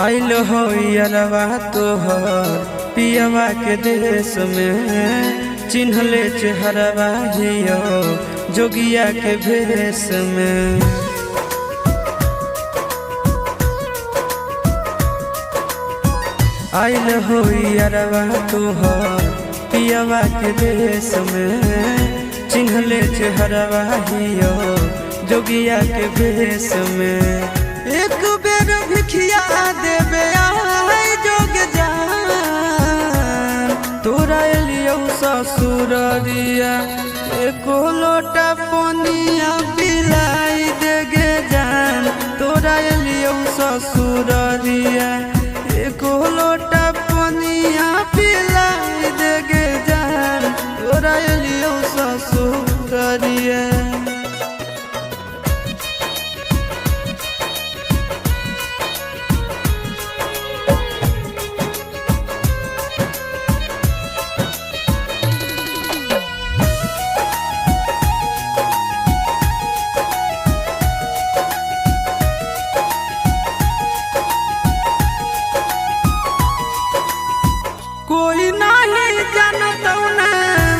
आइल हो यारवा तोहर पियवा के देश में, चिन्हले चेहरवा हियो जोगिया के भेष में। आइल हो यारवा तोहर पियवा के देश में, चिन्हले चेहरवा हियो जोगिया के भेष में। एक बेर भिखिया देवे आई जोग जान, तोरा एलियो ससुररिया एको लोटा पनिया पिलाई देगे जान। तोरा एलियो ससुररिया एको लोटा पनिया पिलाई देगे जान। तोरा एलियो ससुररिया कोई नहीं जानत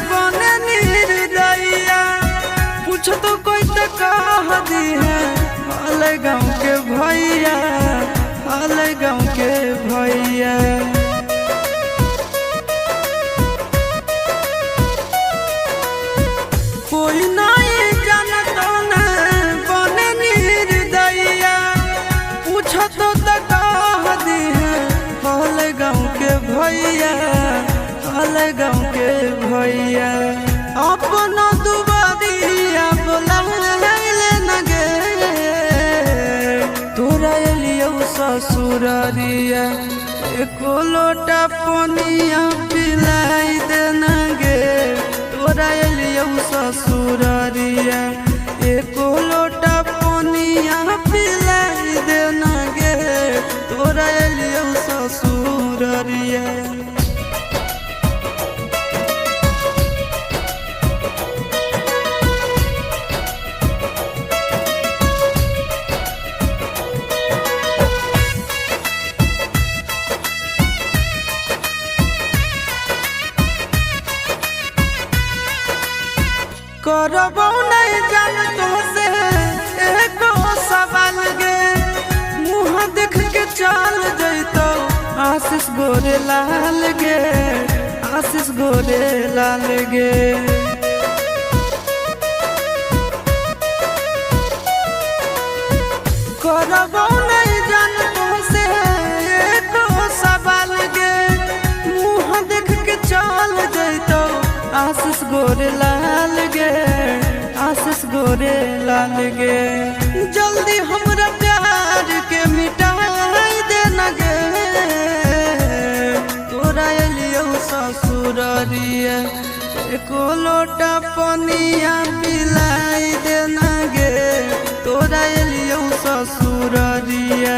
बने निर्दयिया, पूछ तो कोई तो कह दी है हाल गाँव के भैया, हाल गाँव के भैया। कोई नहीं जानत बने निर्दयिया, पूछ तो कह दी है हाल गाँव के भैया, हाल गाँव के भैया। अपना दुबारिया बोला न गे, तोरा एलियो ससुररिया एको लोटा पनिया पिलाई देना गे। तोरा एलियो ससुररिया एको लोटा पनिया पिलाई देना गे। तोरा एलियो ससुररिया करबो नहीं जान तुमसे एको सवाल गे, मुँह देख के चल जैतो आशीष गोरे लाल गे, आशीष गोरे लाल गे। करबो नहीं जान तुमसे एको सवाल गे, मुँह देख के चल जैतो आशीष गोरे लाल गे, आशीष गोरे लाल गे। जल्दी हमरा प्यार के मिटाई देना गे। तोरा एलियो ससुररिया एको लोटा पनिया पिलाई देना गे। तोरा एलियो ससुररिया